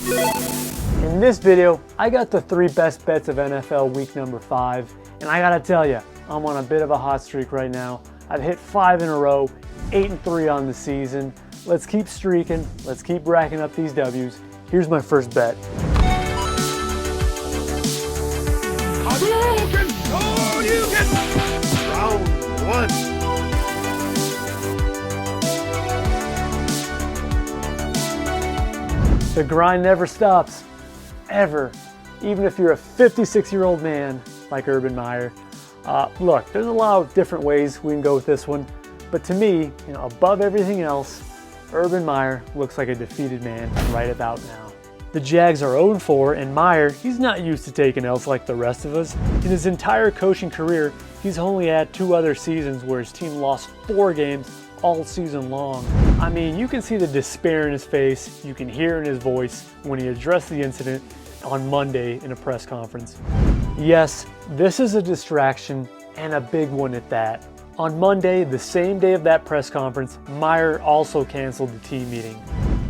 In this video, I got the 3 best bets of NFL week number 5, and I gotta tell you, I'm on a bit of a hot streak right now. I've hit 5 in a row, 8-3 on the season. Let's keep streaking, let's keep racking up these W's. Here's my first bet. Round 1. The grind never stops, ever. Even if you're a 56-year-old man like Urban Meyer. Look, there's a lot of different ways we can go with this one, but to me, above everything else, Urban Meyer looks like a defeated man right about now. The Jags are 0-4, and Meyer, he's not used to taking L's like the rest of us. In his entire coaching career, he's only had 2 other seasons where his team lost 4 games all season long. I mean, you can see the despair in his face, you can hear in his voice when he addressed the incident on Monday in a press conference. Yes, this is a distraction, and a big one at that. On Monday, the same day of that press conference, Meyer also canceled the team meeting.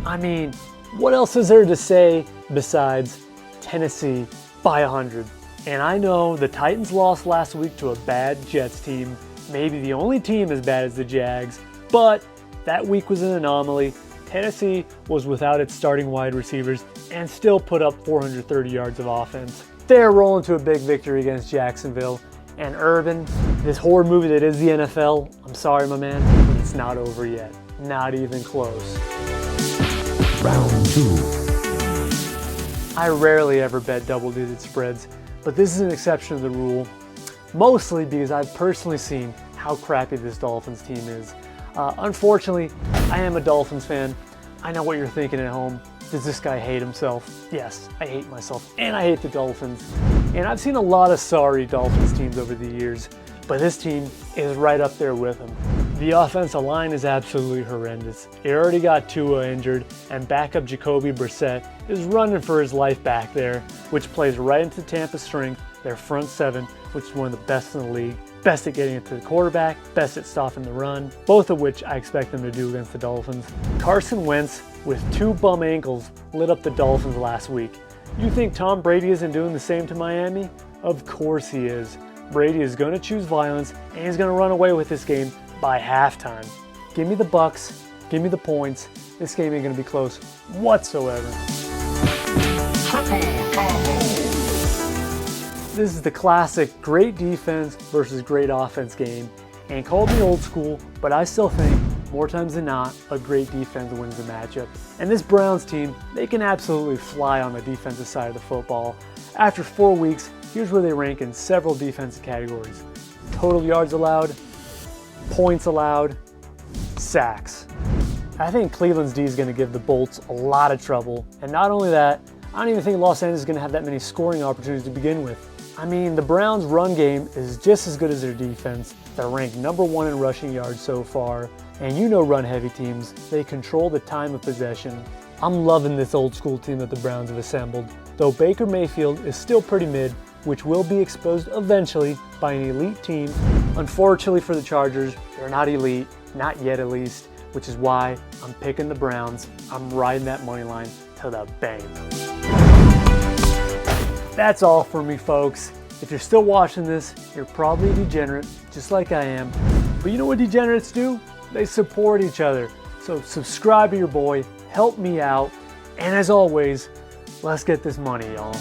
I mean, what else is there to say besides Tennessee by 100? And I know the Titans lost last week to a bad Jets team, maybe the only team as bad as the Jags, but that week was an anomaly. Tennessee was without its starting wide receivers and still put up 430 yards of offense. They're rolling to a big victory against Jacksonville. And Urban, this horror movie that is the NFL, I'm sorry my man, but it's not over yet. Not even close. Round 2. I rarely ever bet double-digit spreads, but this is an exception to the rule, mostly because I've personally seen how crappy this Dolphins team is. Unfortunately, I am a Dolphins fan. I know what you're thinking at home. Does this guy hate himself? Yes, I hate myself, and I hate the Dolphins. And I've seen a lot of sorry Dolphins teams over the years, but this team is right up there with them. The offensive line is absolutely horrendous. It already got Tua injured, and backup Jacoby Brissett is running for his life back there, which plays right into Tampa's strength, their front 7, which is one of the best in the league. Best at getting it to the quarterback, best at stopping the run, both of which I expect them to do against the Dolphins. Carson Wentz, with 2 bum ankles, lit up the Dolphins last week. You think Tom Brady isn't doing the same to Miami? Of course he is. Brady is going to choose violence, and he's going to run away with this game by halftime. Give me the Bucs, give me the points. This game ain't going to be close whatsoever. This is the classic great defense versus great offense game, and call me old school, but I still think more times than not, a great defense wins the matchup. And this Browns team, they can absolutely fly on the defensive side of the football. After 4 weeks, here's where they rank in several defensive categories. Total yards allowed, points allowed, sacks. I think Cleveland's D is going to give the Bolts a lot of trouble. And not only that, I don't even think Los Angeles is going to have that many scoring opportunities to begin with. I mean, the Browns' run game is just as good as their defense. They're ranked number 1 in rushing yards so far. And you know run-heavy teams, they control the time of possession. I'm loving this old school team that the Browns have assembled, though Baker Mayfield is still pretty mid, which will be exposed eventually by an elite team. Unfortunately for the Chargers, they're not elite, not yet at least, which is why I'm picking the Browns. I'm riding that money line to the bank. That's all for me, folks. If you're still watching this, you're probably a degenerate, just like I am. But you know what degenerates do? They support each other. So subscribe to your boy, help me out, and as always, let's get this money, y'all.